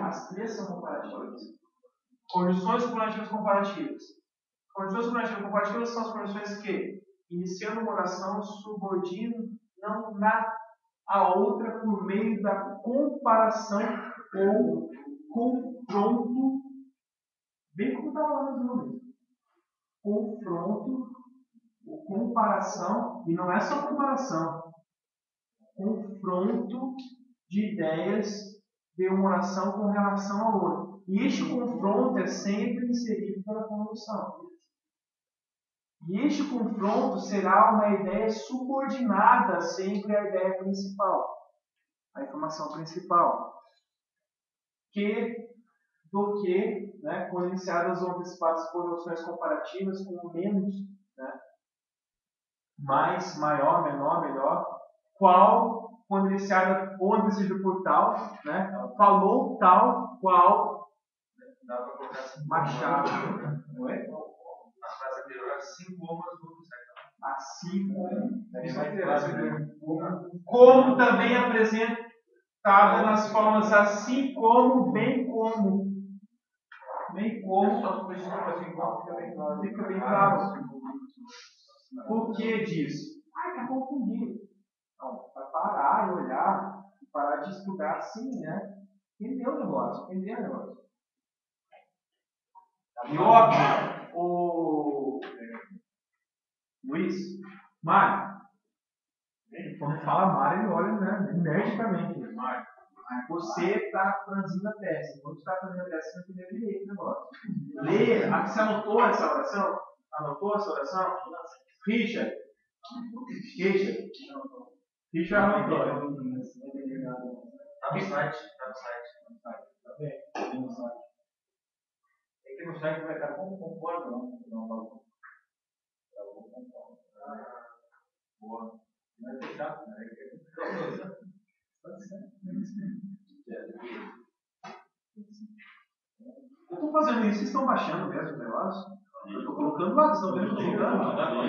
as três são comparativas. Conjunções cumulativas comparativas. Conjunções cumulativas comparativas são as conjunções que, iniciando uma oração, subordinam a outra por meio da comparação ou confronto, bem como estava lá nos números. Confronto, ou comparação, e não é só comparação, confronto de ideias de uma oração com relação à outra. E este confronto é sempre inserido pela conjunção. E este confronto será uma ideia subordinada sempre à ideia principal, à informação principal. Quando iniciadas ou antecipadas por noções comparativas com menos, mais, maior, menor, melhor, qual, quando iniciada ou antecedida por tal, falou tal, qual, dá para colocar assim, Machado, não é? Na frase anterior, assim como as outras. Assim como também apresentada nas formas assim como, bem como. Bem como. Só por isso assim como fica bem claro. Por que disso? Está confundido. Não, para parar e olhar, parar de estudar assim, né? Entender o negócio. E óbvio, o Luiz, Mário, quando fala Mário, ele olha, né, energicamente. Mário, você está franzindo a testa. Quando está franzindo a testa, você não entendeu direito o negócio. Lê, você anotou essa oração? Richard anotou. Está no site. Tá bem, no site. É que no site vai estar como concorda, não. Boa. Não é fechado, né? Eu estou fazendo isso, vocês estão baixando mesmo o negócio? Eu estou colocando lá, vocês estão vendo que eu estou colocando?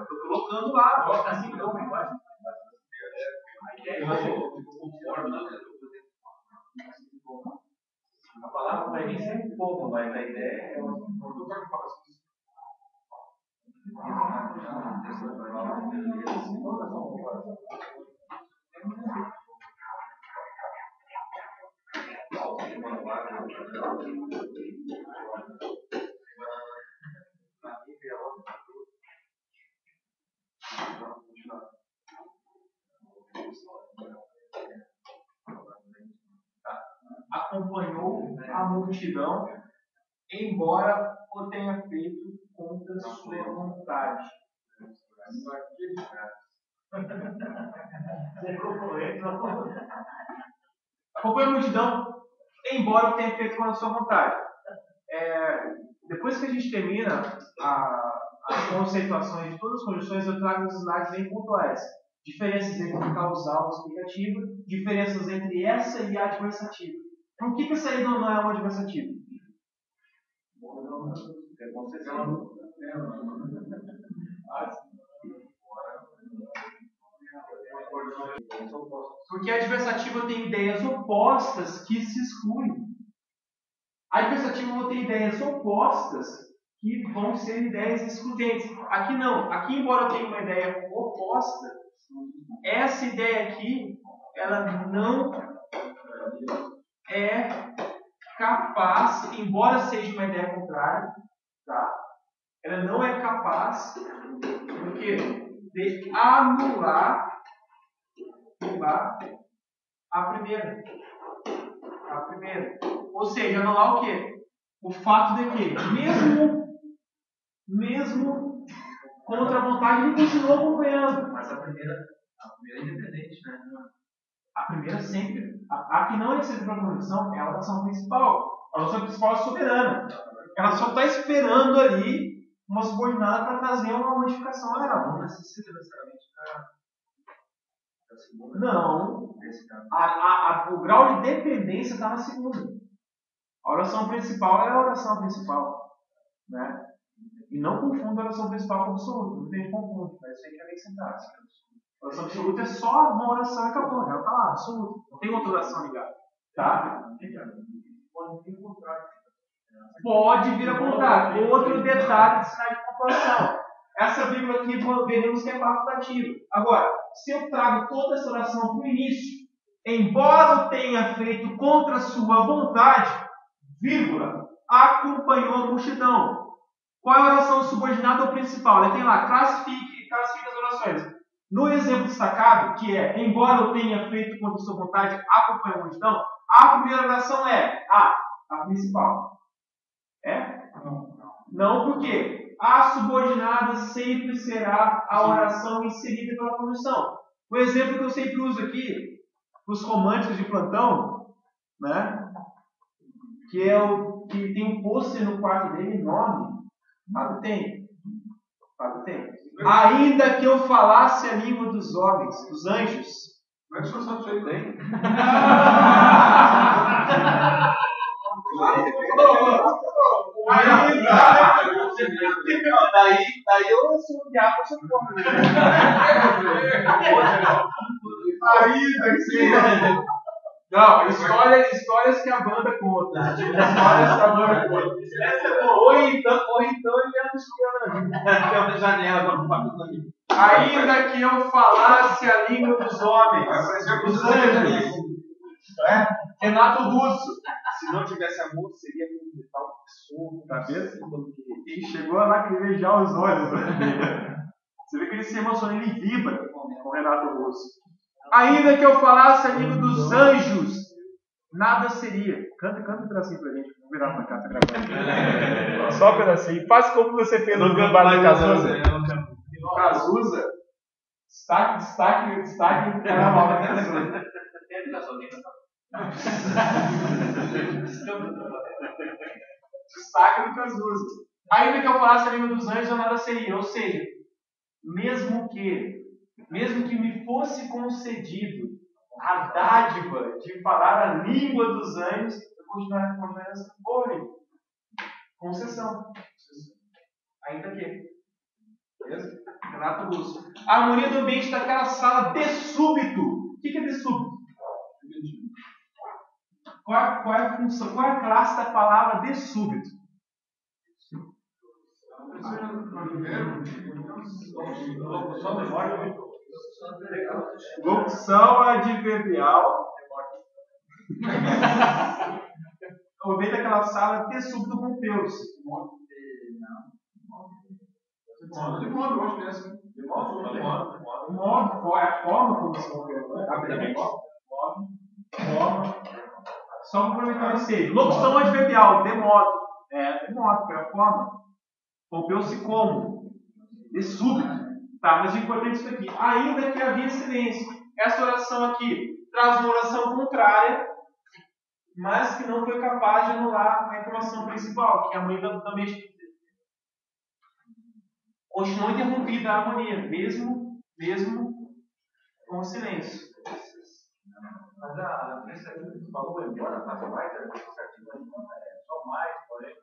Estou colocando lá. Coloca assim, então, embaixo. A palavra vai vir sempre pouco, mas a ideia é acompanhou a multidão, embora o tenha feito contra sua vontade. Acompanhou a multidão, embora o tenha feito contra sua vontade. Depois que a gente termina as conceituações de todas as condições, eu trago os slides bem pontuais. Diferenças entre causal e explicativa, diferenças entre essa e a adversativa. Por que essa aí não é uma adversativa? Porque a adversativa tem ideias opostas que se excluem. A adversativa tem ideias opostas que vão ser ideias excludentes. Aqui não. Aqui, embora eu tenha uma ideia oposta, essa ideia aqui, ela não é capaz, embora seja uma ideia contrária, tá? Ela não é capaz de anular a primeira. Ou seja, anular o quê? O fato de que, mesmo contra a vontade, ele continuou acompanhando. Mas a primeira é independente, né? A primeira sempre. A que não é necessária para a condição é a oração principal. A oração principal é soberana. Ela só está esperando ali uma subordinada para trazer uma modificação a ela. Não necessita necessariamente da segunda. Não. O grau de dependência está na segunda. A oração principal é a oração principal. Né? E não confunda a oração principal com a absoluta. Muita gente confunde, mas isso aí que é bem sintático. A oração absoluta é só uma oração e acabou. Ela está lá, absoluta. Não tem outra oração ligada. Tá? Pode vir a contrário. Outro detalhe de sinais de pontuação. Essa vírgula aqui veremos que é facultativa. Agora, se eu trago toda essa oração para o início, embora eu tenha feito contra a sua vontade, vírgula, acompanhou a multidão. Qual é a oração subordinada ao principal? Ele tem lá, classifique as orações. No exemplo destacado, que é, embora eu tenha feito contra a sua vontade, acompanhou a multidão, a primeira oração é a principal. É? Não, porque a subordinada sempre será a oração inserida pela conjunção. O exemplo que eu sempre uso aqui, os românticos de plantão, né? Que é o que tem um pôster no quarto dele enorme. Fábio tem. Ainda que eu falasse a língua dos homens, dos anjos. Como é que o senhor sabe isso aí? Tem? Daí eu sou o diabo, eu sou o Não, histórias que a banda conta. Ou então ele é tem uma janela para ainda que eu falasse a língua dos homens, dos anjos. Renato Russo. Se não tivesse amor, seria um metal absurdo. Cabeça? Ele chegou a lacrimejar os olhos. Você vê que ele se emociona, ele vibra com o Renato Russo. Ainda que eu falasse a língua dos anjos, nada seria. Canta um pedacinho pra gente. Vamos virar pra cá, tá gravando. Só um pedacinho. Faz como você fez no bar da Cazuza. Cazuza? Destaque do carnaval da Cazuza. Destaque do Cazuza. Ainda que eu falasse a língua dos anjos, nada seria. Ou seja, mesmo que me fosse concedido a dádiva de falar a língua dos anjos, eu continuaria sendo pobre. Concessão. Ainda que. Beleza? Renato Russo. A harmonia do ambiente daquela sala de súbito. O que é de súbito? Qual é a função? Qual é a classe da palavra de súbito? Locução adverbial. No meio daquela sala, de súbito rompeu-se. De modo, eu acho que é assim. De modo. Qual é a forma como se rompeu? Rapidamente. Forma. Só complementar esse. Locução adverbial, de modo. De modo, foi a forma. Rompeu-se como? De súbito. Tá, mas o importante é isso aqui. Ainda que havia silêncio. Essa oração aqui traz uma oração contrária, mas que não foi capaz de anular a informação principal, que é a harmonia também continua interrompida a harmonia, mesmo com o silêncio. Mas a essa que você falou, embora faça mais, é só mais, porém,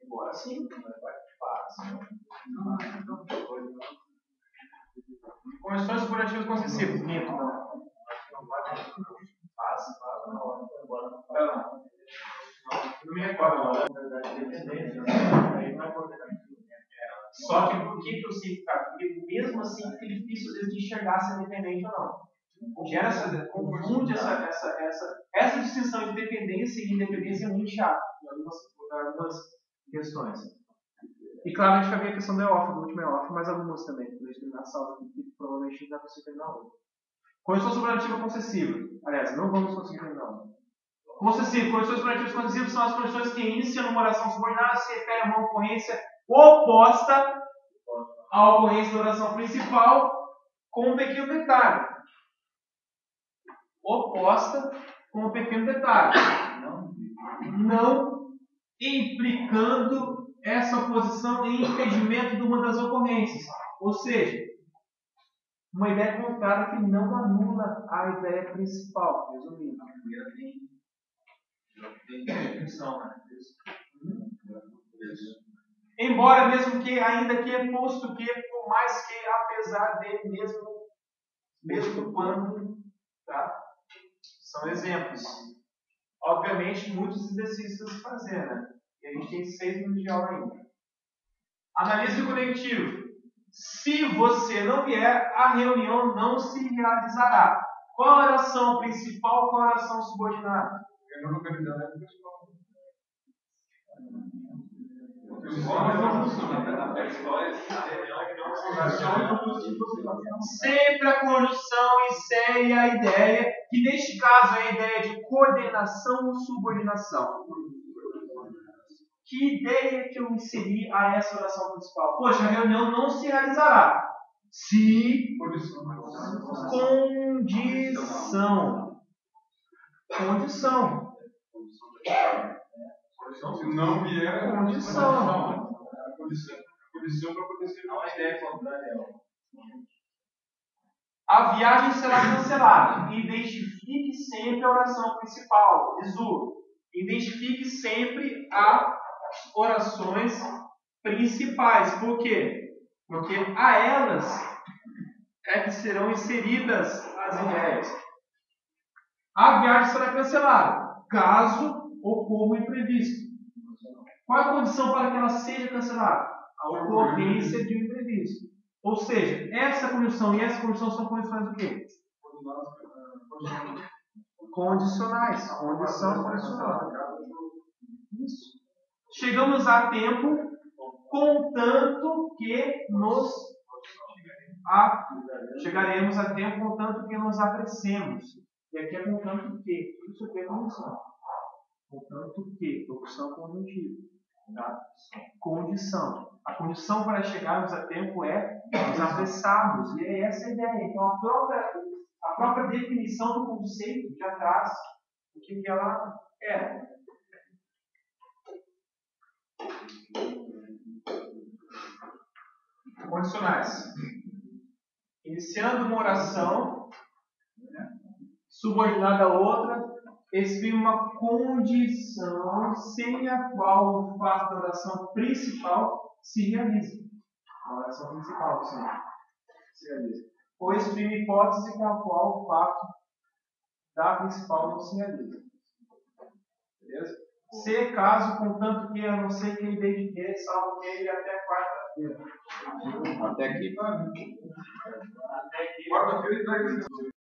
embora sim, vai fácil. Conexões figurativas concessivas. Minto, não. Não me recordo agora. Só que por que eu sei, cara? Porque mesmo assim é difícil às vezes de enxergar se é dependente ou não. Confunde essa distinção de dependência e independência é muito chata em algumas questões. E claro, a gente vai ver a questão do EOF, do último EOF, mas algumas também, na sala, que provavelmente não dá para você terminar hoje. Condição superlativa concessiva. Aliás, não vamos conseguir terminar. Concessivo. Condições superlativas concessivas são as condições que iniciam numa oração subordinada se referem a uma ocorrência oposta à ocorrência da oração principal, com um pequeno detalhe. Oposta com um pequeno detalhe. Não implicando essa oposição em impedimento de uma das ocorrências. Ou seja, uma ideia contrária que não anula a ideia principal. Resumindo. Embora, mesmo que, ainda que, posto que, por mais que, apesar de, mesmo quando, tá? São exemplos. Obviamente, muitos exercícios a se fazer, né? E a gente tem 6 minutos de aula ainda. Analise o conectivo. Se você não vier, a reunião não se realizará. Qual a oração principal, qual a oração subordinada? Eu não organizado é o pessoal. Sempre a conjunção insere a ideia, que neste caso é a ideia de coordenação ou subordinação. Que ideia que eu inseri a essa oração principal? Poxa, a reunião não se realizará. Se condição. Condição. Se não vier, Condição. condição para poder ser uma ideia contrária. A viagem será cancelada. Identifique sempre a oração principal. Isu, identifique sempre as orações principais. Por quê? Porque a elas é que serão inseridas as ideias. A viagem será cancelada, caso ocorra um imprevisto. Qual é a condição para que ela seja cancelada? A ocorrência de um imprevisto. Ou seja, essa condição e essa condição são condições do quê? Condicionais. Condição condicional. Isso. Chegamos a tempo, contanto que chegaremos a tempo, contanto que nos apressemos. E aqui é contanto que. Isso aqui é condição. Contanto que. Locução conjuntiva. Tá? Condição. A condição para chegarmos a tempo é nos apressarmos. E é essa a ideia. Então, a própria definição do conceito já traz o que ela é. Condicionais. Iniciando uma oração, subordinada a outra, exprime uma condição sem a qual o fato da oração principal se realiza. A oração principal, sim, se realiza. Ou exprime hipótese com a qual o fato da principal não se realiza. Beleza? Se caso, contanto que, a não ser que ele desde que, salvo que ele até quarta-feira. Até aqui. Até aqui. Quarta-feira ele está